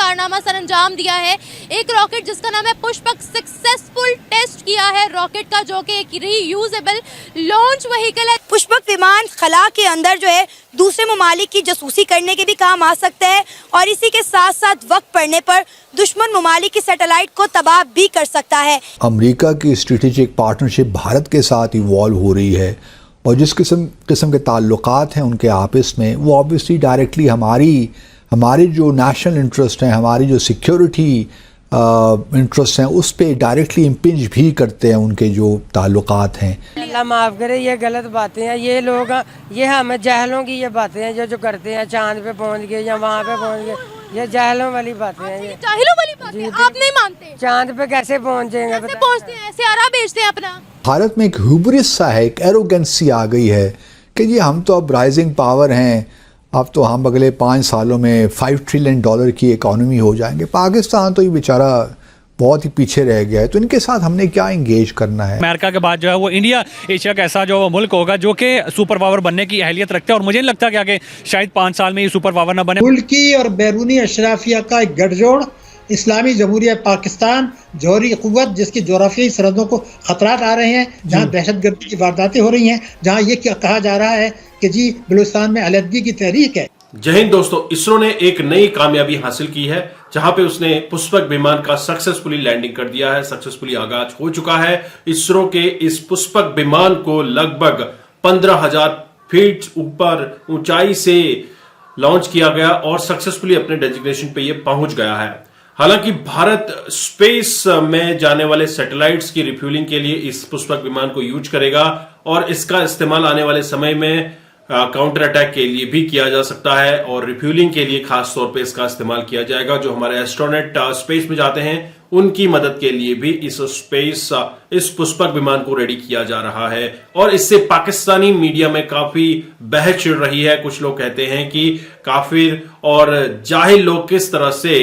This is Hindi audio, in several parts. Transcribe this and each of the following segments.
कारनामा सर अंजाम दिया है। एक रॉकेट जिसका नाम है पुष्पक सक्सेसफुल टेस्ट किया है रॉकेट का, जो कि एक रीयूजेबल लॉन्च व्हीकल है। पुष्पक विमान खला के अंदर जो है दूसरे ममालिक की जासूसी करने के भी काम आ सकता है और इसी के साथ साथ वक्त पड़ने पर दुश्मन ममालिक की सैटेलाइट को तबाह भी कर सकता है। अमेरिका की स्ट्रेटेजिक पार्टनरशिप भारत के साथ इवॉल्व हो रही है और जिस किस्म के ताल्लुकात हैं उनके आपस में, वो ऑब्वियसली डायरेक्टली हमारी जो नेशनल इंटरेस्ट हैं, हमारी जो सिक्योरिटी इंटरेस्ट हैं, उस पे डायरेक्टली इम्पिंज भी करते हैं उनके जो ताल्लुकात हैं। अल्लाह माफ़ करे, ये गलत बातें हैं। ये लोग, ये हमें जहलों की ये बातें हैं जो करते हैं, चांद पे पहुंच गए या वहाँ पे पहुंच गए, ये जहलों वाली बातें हैं। ये जाहिलों वाली बातें आप नहीं मानते? चांद पे कैसे पहुँचेंगे? कैसे पहुंचते हैं? ऐसे आरा बेचते हैं अपना। भारत में एक ह्यूबरिस सा है, एक एरोगेंसी आ गई है कि ये हम तो अब राइजिंग पावर हैं, अब तो हम अगले 5 सालों में $5 ट्रिलियन की इकॉनमी हो जाएंगे। पाकिस्तान तो ये बेचारा बहुत ही पीछे रह गया है, तो इनके साथ हमने क्या इंगेज करना है। अमेरिका के बाद जो है वो इंडिया एशिया का ऐसा जो मुल्क होगा जो कि सुपर पावर बनने की अहलियत रखता है और मुझे नहीं लगता कि आगे शायद 5 साल में ये सुपर पावर ना बने। मुल्की और बैरूनी अशराफिया का एक गठजोड़ इस्लामी जमहूरिया पाकिस्तान, जौहरी क़ुव्वत जिसकी जोग्राफियाई सरहदों को खतरात आ रहे हैं, जहाँ दहशतगर्दी की वारदातें हो रही हैं, जहाँ ये कहा जा रहा है कि जी बलूचिस्तान में अलहदगी की तहरीक है। जय हिंद दोस्तों, इसरो ने एक नई कामयाबी हासिल की है जहां पे उसने पुष्पक विमान का सक्सेसफुली लैंडिंग कर दिया है। सक्सेसफुली आगाज हो चुका है। इसरो के इस पुष्पक विमान को लगभग 15,000 फीट ऊपर ऊंचाई से लॉन्च किया गया और सक्सेसफुली अपने डेजिग्नेशन पे ये पहुंच गया है। हालांकि भारत स्पेस में जाने वाले सैटेलाइट्स की रिफ्यूलिंग के लिए इस पुष्पक विमान को यूज करेगा और इसका इस्तेमाल आने वाले समय में काउंटर अटैक के लिए भी किया जा सकता है और रिफ्यूलिंग के लिए खास तौर पे इसका इस्तेमाल किया जाएगा। जो हमारे एस्ट्रोनॉट स्पेस में जाते हैं उनकी मदद के लिए भी इस पुष्पक विमान को रेडी किया जा रहा है और इससे पाकिस्तानी मीडिया में काफी बहस छिड़ रही है। कुछ लोग कहते हैं कि काफिर और जाहिल लोग किस तरह से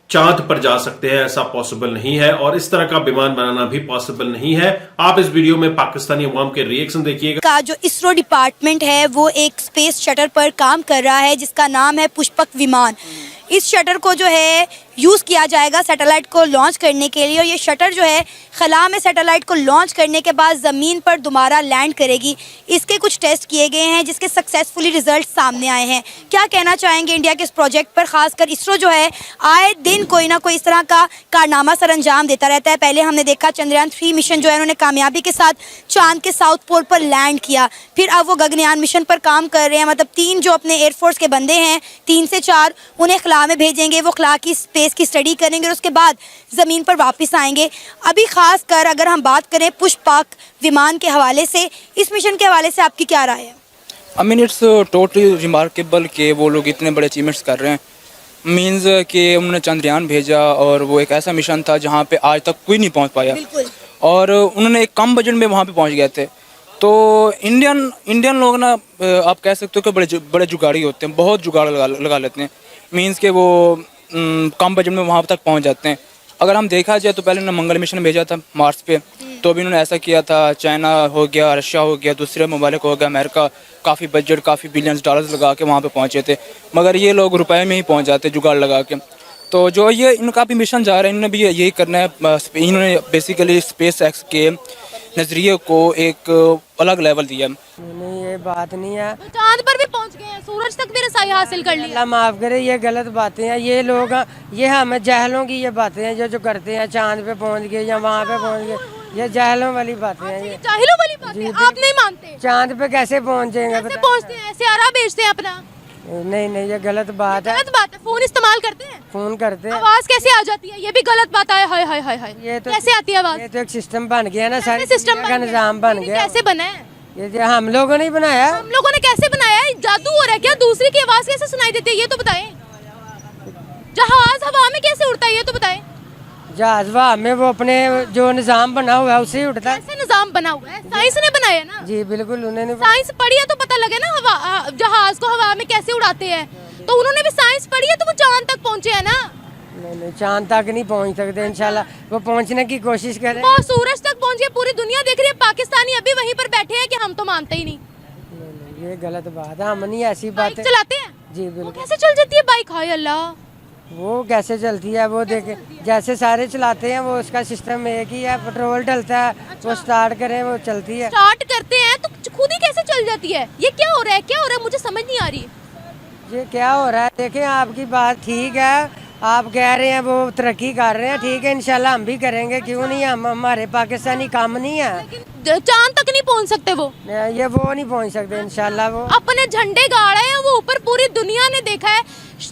चांद पर जा सकते हैं, ऐसा पॉसिबल नहीं है और इस तरह का विमान बनाना भी पॉसिबल नहीं है। आप इस वीडियो में पाकिस्तानी अवाम के रिएक्शन देखिएगा। का जो इसरो डिपार्टमेंट है वो एक स्पेस शटर पर काम कर रहा है जिसका नाम है पुष्पक विमान। इस शटर को जो है यूज़ किया जाएगा सैटेलाइट को लॉन्च करने के लिए और ये शटर जो है खला में सैटेलाइट को लॉन्च करने के बाद ज़मीन पर दोबारा लैंड करेगी। इसके कुछ टेस्ट किए गए हैं जिसके सक्सेसफुली रिजल्ट सामने आए हैं। क्या कहना चाहेंगे इंडिया के इस प्रोजेक्ट पर? खासकर इसरो जो है आए दिन कोई ना कोई इस तरह का कारनामा सर अंजाम देता रहता है। पहले हमने देखा चंद्रयान 3 मिशन जो है उन्होंने कामयाबी के साथ चांद के साउथ पोल पर लैंड किया। फिर अब वो गगनयान मिशन पर काम कर रहे हैं, मतलब 3 जो अपने एयरफोर्स के बंदे हैं 3 से 4 उन्हें खला में भेजेंगे, वो खला की स्पेस की स्टडी करेंगे और उसके बाद ज़मीन पर वापस आएंगे। अभी खास कर अगर हम बात करें पुष्पक विमान के हवाले से, इस मिशन के हवाले से आपकी क्या राय है? I mean it's totally remarkable कि वो लोग इतने बड़े अचीवमेंट्स कर रहे हैं। मीन्स कि उन्होंने चंद्रयान भेजा और वो एक ऐसा मिशन था जहाँ पे आज तक कोई नहीं पहुँच पाया और उन्होंने एक कम बजट में वहाँ पे पहुँच गए थे। तो इंडियन लोग ना आप कह सकते हो कि बड़े जुगाड़ी होते हैं, बहुत जुगाड़ लगा लेते हैं। मीन्स के वो कम बजट में वहाँ तक पहुँच जाते हैं। अगर हम देखा जाए तो पहले उन्होंने मंगल मिशन भेजा था मार्स पे, तो भी उन्होंने ऐसा किया था। चाइना हो गया, रशिया हो गया, दूसरे ममालिक हो गया, अमेरिका, काफ़ी बजट काफ़ी बिलियंस डॉलर्स लगा के वहाँ पे पहुँचे थे, मगर ये लोग रुपए में ही पहुँच जाते जुगाड़ लगा के। तो जो ये इनका भी मिशन जा रहा है, इन्होंने भी यही करना है। इन्होंने बेसिकली स्पेस एक्स के नज़रिए को एक अलग लेवल दिया। नहीं, ये बात नहीं है। चांद पर भी पहुंच गए हैं, सूरज तक भी रसाई हासिल कर ली। अल्लाह माफ़ करे, ये गलत बातें हैं। ये लोग, ये हमें जहलों की ये बातें हैं जो करते हैं, चांद पे पहुंच गए या वहाँ पे पहुंच गए, ये जहलों वाली बातें हैं। ये जाहिलों वाली बातें आप नहीं मानते? चांद पे कैसे पहुंचेंगे? कैसे पहुंचते हैं? ऐसे आरा बेचते हैं अपना। नहीं, ये गलत बात है। गलत बात है। फोन इस्तेमाल करते हैं? फोन करते हैं। आवाज कैसे आ जाती है? ये भी गलत बात है। हाय हाय हाय हाय, ये तो कैसे आती है आवाज? ये तो एक सिस्टम बन गया ना, सारे सिस्टम का निजाम बन गया। कैसे बना है? ये हम लोगों ने बनाया। हम लोगों ने कैसे बनाया है? जादू हो रहा है क्या? दूसरे की आवाज कैसे सुनाई देती है ये तो बताएं। जहाज हवा में कैसे उड़ता है ये तो बताएं। जहाज हवा में वो अपने जो निजाम बना हुआ है उसे उड़ता है। कैसे निजाम बना हुआ है? साइंस ने बनाया ना। जी बिल्कुल, उन्होंने साइंस पढ़ी है तो पता लगे ना हवा जहाज को हवा में कैसे उड़ाते हैं। तो उन्होंने भी साइंस पढ़ी है तो वो चांद तक पहुंचे है ना। नहीं, चांद तक नहीं पहुंच सकते। इंशाल्लाह वो पहुंचने की कोशिश करें। वो सूरज तक पहुंचे, पूरी दुनिया देख रही है, पाकिस्तानी अभी वहीं पर बैठे हैं कि हम तो मानते ही नहीं। ये गलत बात है, हम नहीं ऐसी बात चलाते हैं जी बिल्कुल। कैसे चल जाती है बाइक? हाय अल्लाह, वो कैसे चलती है वो देखे, जैसे सारे चलाते हैं वो उसका सिस्टम एक ही है, पेट्रोल डलता है वो स्टार्ट करें वो चलती है। स्टार्ट करते हैं तो खुद ही कैसे चल जाती है? ये क्या हो रहा है, क्या हो रहा है, मुझे समझ नहीं आ रही। ये क्या हो रहा है? देखें आपकी बात ठीक है, आप कह रहे हैं वो तरक्की कर रहे हैं, ठीक है, इंशाल्लाह हम भी करेंगे, क्यों नहीं, हम हमारे पाकिस्तानी काम नहीं है। चांद तक नहीं पहुंच सकते वो नहीं पहुंच सकते इंशाल्लाह। वो अपने झंडे गाड़े हैं वो ऊपर, पूरी दुनिया ने देखा है।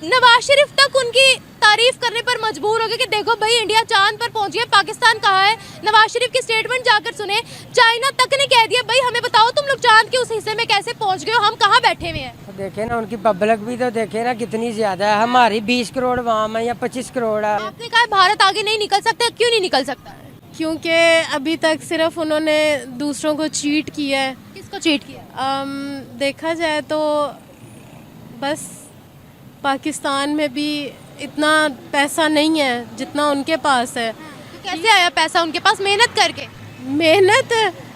नवाज शरीफ तक उनकी तारीफ करने पर मजबूर हो गए कि देखो भाई इंडिया चांद पर पहुंच गया, पाकिस्तान कहाँ है। नवाज शरीफ की स्टेटमेंट जाकर सुने, चाइना तक ने कह दिया भाई हमें बताओ तुम लोग चांद के उस हिस्से में कैसे पहुंच गए हो, हम कहाँ बैठे हुए हैं। तो देखे ना उनकी पब्लिक भी तो देखे ना कितनी ज्यादा है, हमारी 20 करोड़ वहाँ में या 25 करोड़ है। आपने कहा भारत आगे नहीं निकल सकता, क्यों नहीं निकल सकता? क्योंकि अभी तक सिर्फ उन्होंने दूसरों को चीट किया है। किसको चीट किया? देखा जाए तो बस पाकिस्तान में भी इतना पैसा नहीं है जितना उनके पास है। तो कैसे आया पैसा उनके पास? मेहनत करके।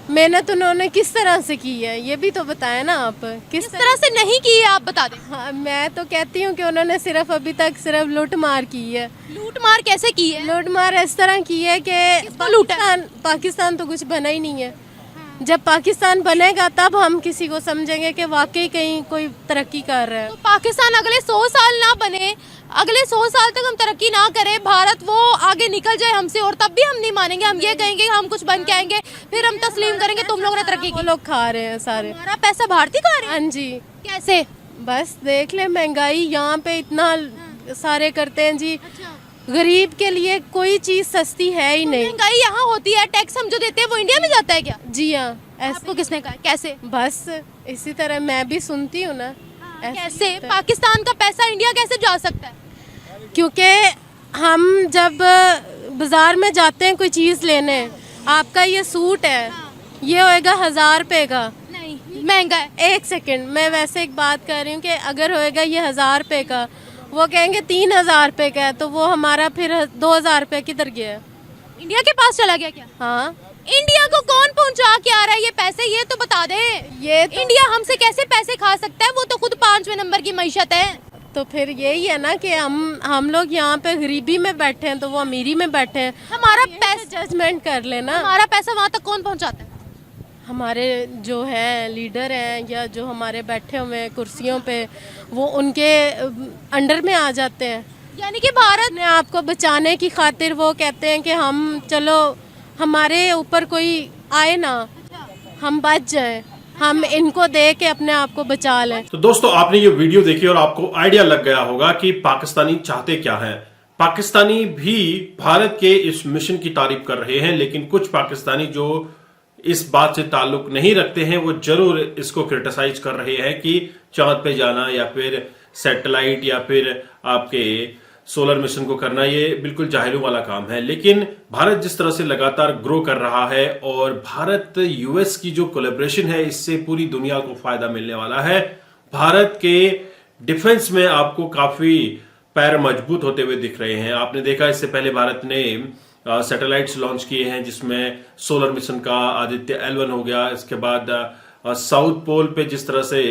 मेहनत उन्होंने किस तरह से की है ये भी तो बताएं ना आप। किस तरह से नहीं की है आप बता दें। हाँ, मैं तो कहती हूँ कि उन्होंने सिर्फ अभी तक सिर्फ लूट मार की है। लूट मार कैसे की है? लूट मार इस तरह की है कि पाकिस्तान तो कुछ बना ही नहीं है। जब पाकिस्तान बनेगा तब हम किसी को समझेंगे कि वाकई कहीं कोई तरक्की कर रहा है। तो पाकिस्तान अगले 100 साल ना बने, अगले 100 साल तक हम तरक्की ना करें, भारत वो आगे निकल जाए हमसे, और तब भी हम नहीं मानेंगे। हम ये कहेंगे हम कुछ बन के आएंगे, फिर हम तस्लीम करेंगे तुम लोगों ने तरक्की की। लोग खा रहे हैं सारे। हमारा पैसा भारतीय खा रहे हैं? हाँ जी। कैसे? बस देख ले, महंगाई यहाँ पे इतना सारे करते हैं जी। गरीब के लिए कोई चीज सस्ती है ही नहीं। महंगाई यहाँ होती है, टैक्स हम जो देते हैं वो इंडिया में जाता है क्या? जी हाँ। आपको किसने कहा? कैसे? बस इसी तरह मैं भी सुनती हूँ ना। कैसे पाकिस्तान का पैसा इंडिया कैसे जा सकता है? क्योंकि हम जब बाजार में जाते हैं कोई चीज़ लेने, आपका ये सूट है ये होएगा 1000 रुपये का। नहीं, महंगा है। एक सेकंड, मैं वैसे एक बात कर रही हूँ कि अगर होएगा ये 1000 रुपये का, वो कहेंगे 3000 रुपये का है, तो वो हमारा फिर 2000 रुपये किधर गया? इंडिया के पास चला गया क्या? हाँ। इंडिया को कौन पहुंचा के आ रहा है ये पैसे, ये तो बता दे। ये तो इंडिया हमसे कैसे पैसे खा सकता है? वो तो खुद 5वें नंबर की मईशत है। तो फिर यही है ना कि हम लोग यहाँ पे गरीबी में बैठे हैं तो वो अमीरी में बैठे हैं। हमारा पैसा जजमेंट कर लेना। हमारा पैसा वहाँ तक कौन पहुँचाता है? हमारे जो हैं लीडर हैं या जो हमारे बैठे हुए हैं कुर्सियों पे, वो उनके अंडर में आ जाते हैं। यानी कि भारत ने आपको बचाने की खातिर वो कहते हैं कि हम चलो हमारे ऊपर कोई आए ना, हम बच जाएं, हम इनको दे के अपने आप को बचा लें। तो दोस्तों आपने ये वीडियो देखी और आपको आइडिया लग गया होगा कि पाकिस्तानी चाहते क्या हैं। पाकिस्तानी भी भारत के इस मिशन की तारीफ कर रहे हैं, लेकिन कुछ पाकिस्तानी जो इस बात से ताल्लुक नहीं रखते हैं वो जरूर इसको क्रिटिसाइज कर रहे हैं कि चांद पे जाना या फिर सैटेलाइट या फिर आपके सोलर मिशन को करना ये बिल्कुल जाहिलों वाला काम है। लेकिन भारत जिस तरह से लगातार ग्रो कर रहा है और भारत यूएस की जो कोलैबोरेशन है इससे पूरी दुनिया को फायदा मिलने वाला है। भारत के डिफेंस में आपको काफी पैर मजबूत होते हुए दिख रहे हैं। आपने देखा इससे पहले भारत ने सैटेलाइट्स लॉन्च किए हैं जिसमें सोलर मिशन का आदित्य L1 हो गया। इसके बाद साउथ पोल पे जिस तरह से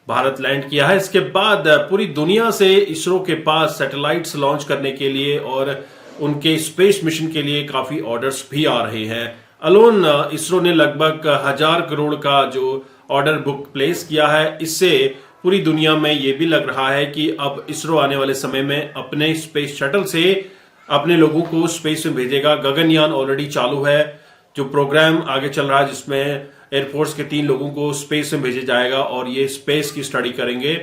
भारत लैंड किया है, इसके बाद पूरी दुनिया से इसरो के पास सैटेलाइट्स लॉन्च करने के लिए और उनके स्पेस मिशन के लिए काफी ऑर्डर्स भी आ रहे हैं। अलोन इसरो ने लगभग 1000 करोड़ का जो ऑर्डर बुक प्लेस किया है, इससे पूरी दुनिया में ये भी लग रहा है कि अब इसरो आने वाले समय में अपने स्पेस शटल से अपने लोगों को स्पेस में भेजेगा। गगनयान ऑलरेडी चालू है, जो प्रोग्राम आगे चल रहा है जिसमें एयरफोर्स के 3 लोगों को स्पेस में भेजा जाएगा और ये स्पेस की स्टडी करेंगे।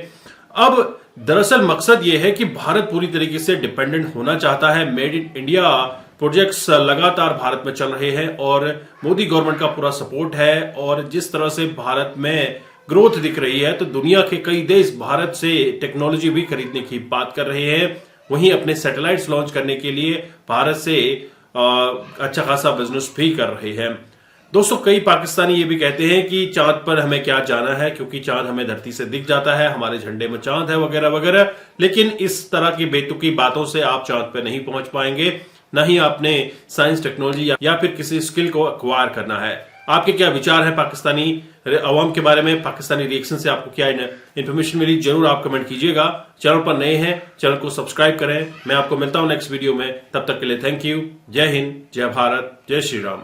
अब दरअसल मकसद ये है कि भारत पूरी तरीके से डिपेंडेंट होना चाहता है। मेड इन इंडिया प्रोजेक्ट्स लगातार भारत में चल रहे हैं और मोदी गवर्नमेंट का पूरा सपोर्ट है। और जिस तरह से भारत में ग्रोथ दिख रही है तो दुनिया के कई देश भारत से टेक्नोलॉजी भी खरीदने की बात कर रहे हैं। वहीं अपने सैटेलाइट्स लॉन्च करने के लिए भारत से अच्छा खासा बिजनेस भी कर रहे हैं। दोस्तों कई पाकिस्तानी ये भी कहते हैं कि चांद पर हमें क्या जाना है, क्योंकि चांद हमें धरती से दिख जाता है, हमारे झंडे में चांद है वगैरह वगैरह। लेकिन इस तरह की बेतुकी बातों से आप चांद पर नहीं पहुंच पाएंगे, न ही आपने साइंस टेक्नोलॉजी या फिर किसी स्किल को एक्वायर करना है। आपके क्या विचार है पाकिस्तानी अवाम के बारे में, पाकिस्तानी रिएक्शन से आपको क्या इन्फॉर्मेशन मिली, जरूर आप कमेंट कीजिएगा। चैनल पर नए हैं, चैनल को सब्सक्राइब करें। मैं आपको मिलता हूं नेक्स्ट वीडियो में, तब तक के लिए थैंक यू। जय हिंद, जय भारत, जय श्री राम।